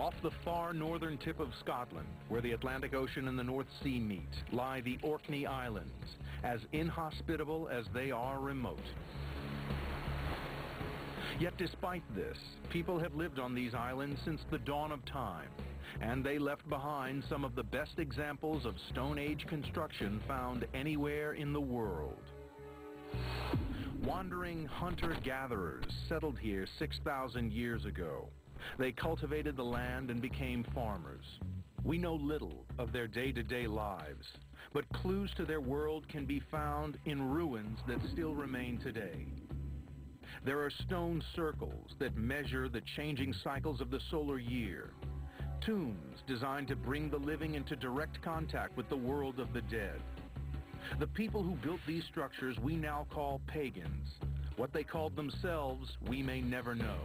Off the far northern tip of Scotland, where the Atlantic Ocean and the North Sea meet, lie the Orkney Islands, as inhospitable as they are remote. Yet despite this, people have lived on these islands since the dawn of time, and they left behind some of the best examples of Stone Age construction found anywhere in the world. Wandering hunter-gatherers settled here 6,000 years ago. They cultivated the land and became farmers. We know little of their day-to-day lives, but clues to their world can be found in ruins that still remain today. There are stone circles that measure the changing cycles of the solar year, tombs designed to bring the living into direct contact with the world of the dead. The people who built these structures we now call pagans. What they called themselves, we may never know.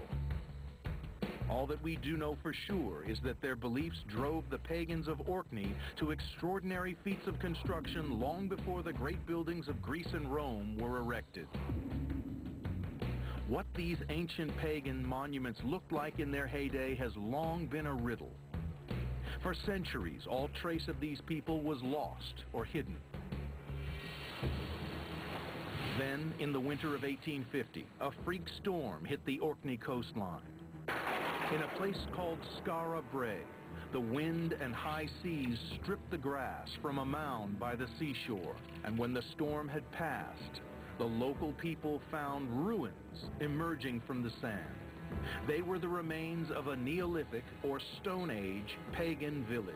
All that we do know for sure is that their beliefs drove the pagans of Orkney to extraordinary feats of construction long before the great buildings of Greece and Rome were erected. What these ancient pagan monuments looked like in their heyday has long been a riddle. For centuries, all trace of these people was lost or hidden. Then, in the winter of 1850, a freak storm hit the Orkney coastline. In a place called Skara Brae, the wind and high seas stripped the grass from a mound by the seashore, and when the storm had passed, the local people found ruins emerging from the sand. They were the remains of a Neolithic or Stone Age pagan village.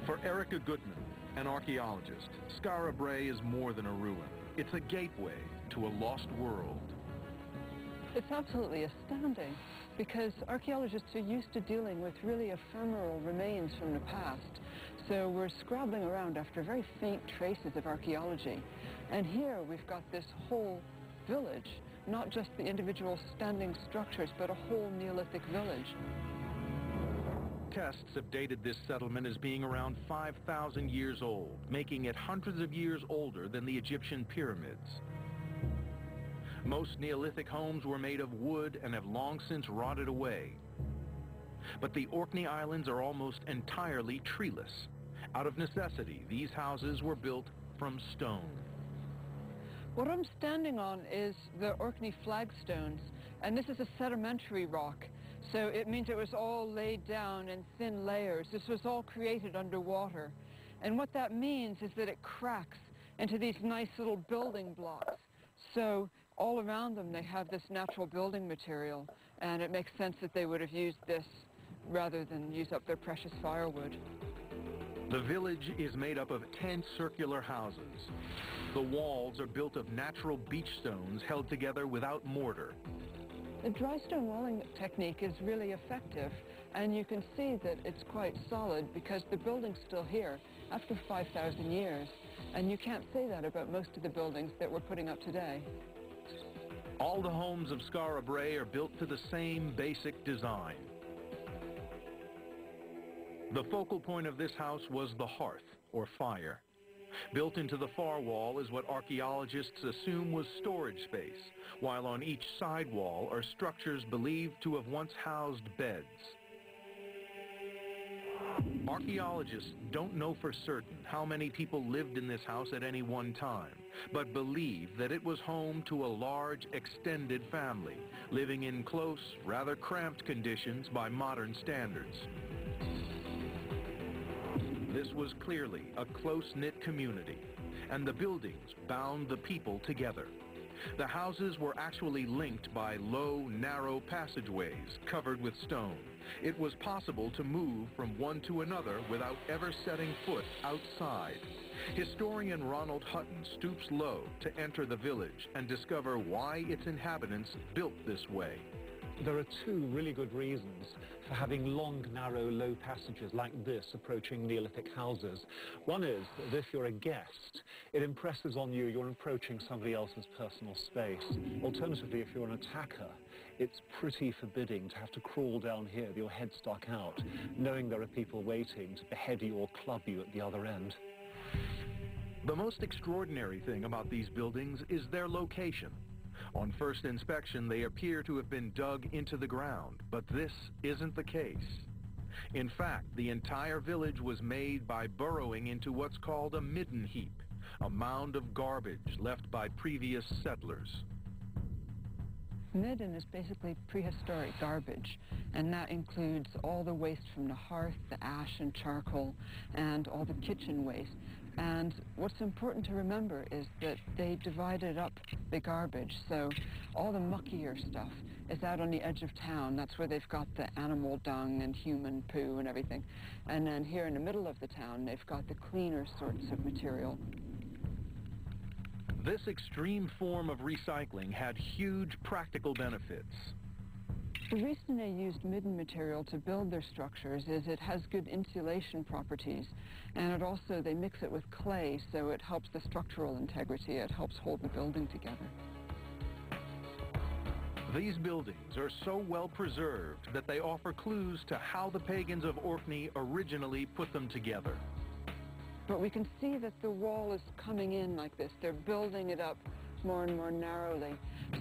For Erica Gutman, an archaeologist, Skara Brae is more than a ruin. It's a gateway to a lost world. It's absolutely astounding because archaeologists are used to dealing with really ephemeral remains from the past. So we're scrabbling around after very faint traces of archaeology. And here we've got this whole village, not just the individual standing structures, but a whole Neolithic village. Tests have dated this settlement as being around 5,000 years old, making it hundreds of years older than the Egyptian pyramids. Most Neolithic homes were made of wood and have long since rotted away. But the Orkney Islands are almost entirely treeless. Out of necessity, these houses were built from stone. What I'm standing on is the Orkney flagstones, and this is a sedimentary rock. So it means it was all laid down in thin layers. This was all created underwater. And what that means is that it cracks into these nice little building blocks. So all around them they have this natural building material, and it makes sense that they would have used this rather than use up their precious firewood. The village is made up of 10 circular houses. The walls are built of natural beach stones held together without mortar. The dry stone walling technique is really effective, and you can see that it's quite solid because the building's still here after 5,000 years, and you can't say that about most of the buildings that we're putting up today. All the homes of Skara Brae are built to the same basic design. The focal point of this house was the hearth, or fire. Built into the far wall is what archaeologists assume was storage space, while on each side wall are structures believed to have once housed beds. Archaeologists don't know for certain how many people lived in this house at any one time, but believe that it was home to a large, extended family, living in close, rather cramped conditions by modern standards. This was clearly a close-knit community, and the buildings bound the people together. The houses were actually linked by low, narrow passageways covered with stone. It was possible to move from one to another without ever setting foot outside. Historian Ronald Hutton stoops low to enter the village and discover why its inhabitants built this way. There are two really good reasons for having long, narrow, low passages like this approaching Neolithic houses. One is that if you're a guest, it impresses on you you're approaching somebody else's personal space. Alternatively, if you're an attacker, it's pretty forbidding to have to crawl down here with your head stuck out, knowing there are people waiting to behead you or club you at the other end. The most extraordinary thing about these buildings is their location. On first inspection, they appear to have been dug into the ground, but this isn't the case. In fact, the entire village was made by burrowing into what's called a midden heap, a mound of garbage left by previous settlers. Midden is basically prehistoric garbage, and that includes all the waste from the hearth, the ash and charcoal, and all the kitchen waste. And what's important to remember is that they divided up the garbage, so all the muckier stuff is out on the edge of town. That's where they've got the animal dung and human poo and everything. And then here in the middle of the town, they've got the cleaner sorts of material. This extreme form of recycling had huge practical benefits. The reason they used midden material to build their structures is it has good insulation properties, and it also, they mix it with clay, so it helps the structural integrity. It helps hold the building together. These buildings are so well preserved that they offer clues to how the pagans of Orkney originally put them together. But we can see that the wall is coming in like this. They're building it up more and more narrowly.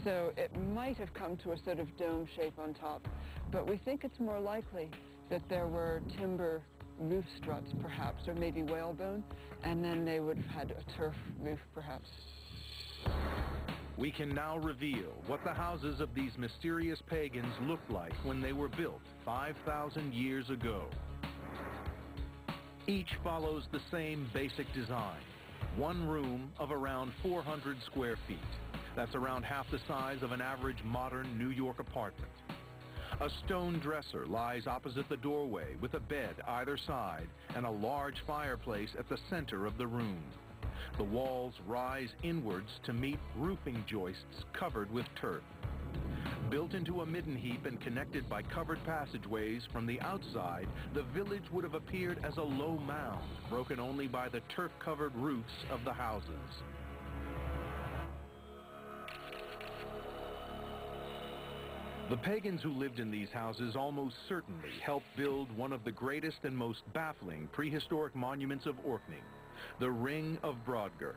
So it might have come to a sort of dome shape on top. But we think it's more likely that there were timber roof struts, perhaps, or maybe whalebone, and then they would have had a turf roof, perhaps. We can now reveal what the houses of these mysterious pagans looked like when they were built 5,000 years ago. Each follows the same basic design. One room of around 400 square feet. That's around half the size of an average modern New York apartment. A stone dresser lies opposite the doorway with a bed either side and a large fireplace at the center of the room. The walls rise inwards to meet roofing joists covered with turf. Built into a midden heap and connected by covered passageways from the outside, the village would have appeared as a low mound, broken only by the turf-covered roofs of the houses. The pagans who lived in these houses almost certainly helped build one of the greatest and most baffling prehistoric monuments of Orkney, the Ring of Brodgar.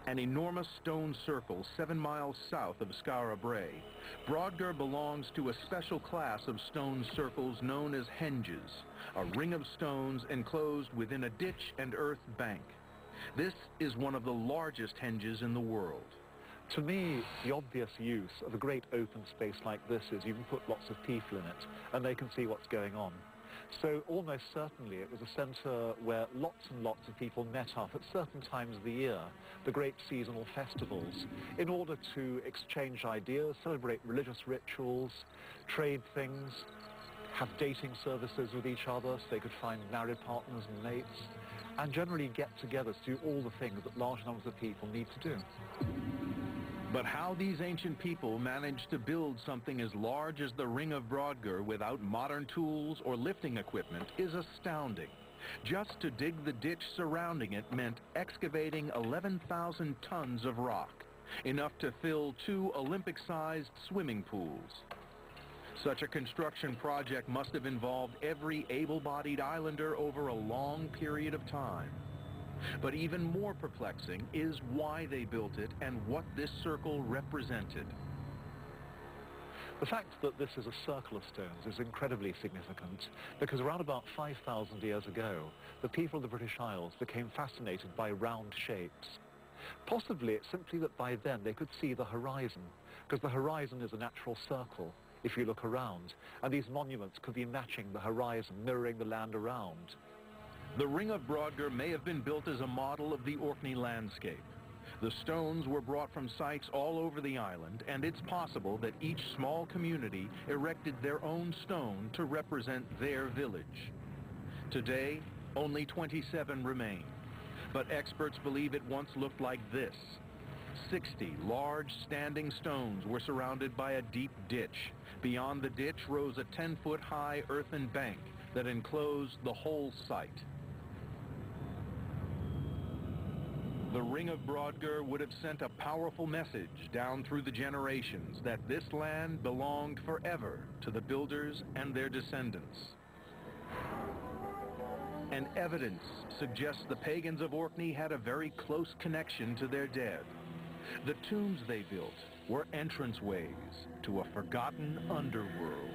An enormous stone circle 7 miles south of Skara Brae, Brodgar belongs to a special class of stone circles known as henges, a ring of stones enclosed within a ditch and earth bank. This is one of the largest henges in the world. To me, the obvious use of a great open space like this is you can put lots of people in it and they can see what's going on. So almost certainly it was a centre where lots and lots of people met up at certain times of the year, the great seasonal festivals, in order to exchange ideas, celebrate religious rituals, trade things, have dating services with each other so they could find married partners and mates, and generally get together to do all the things that large numbers of people need to do. But how these ancient people managed to build something as large as the Ring of Brodgar without modern tools or lifting equipment is astounding. Just to dig the ditch surrounding it meant excavating 11,000 tons of rock, enough to fill 2 Olympic-sized swimming pools. Such a construction project must have involved every able-bodied islander over a long period of time. But even more perplexing is why they built it and what this circle represented. The fact that this is a circle of stones is incredibly significant because around about 5,000 years ago, the people of the British Isles became fascinated by round shapes. Possibly it's simply that by then they could see the horizon, because the horizon is a natural circle if you look around, and these monuments could be matching the horizon, mirroring the land around. The Ring of Brodgar may have been built as a model of the Orkney landscape. The stones were brought from sites all over the island, and it's possible that each small community erected their own stone to represent their village. Today, only 27 remain, but experts believe it once looked like this. 60 large standing stones were surrounded by a deep ditch. Beyond the ditch rose a 10-foot-high earthen bank that enclosed the whole site. The Ring of Brodgar would have sent a powerful message down through the generations that this land belonged forever to the builders and their descendants. And evidence suggests the pagans of Orkney had a very close connection to their dead. The tombs they built were entranceways to a forgotten underworld.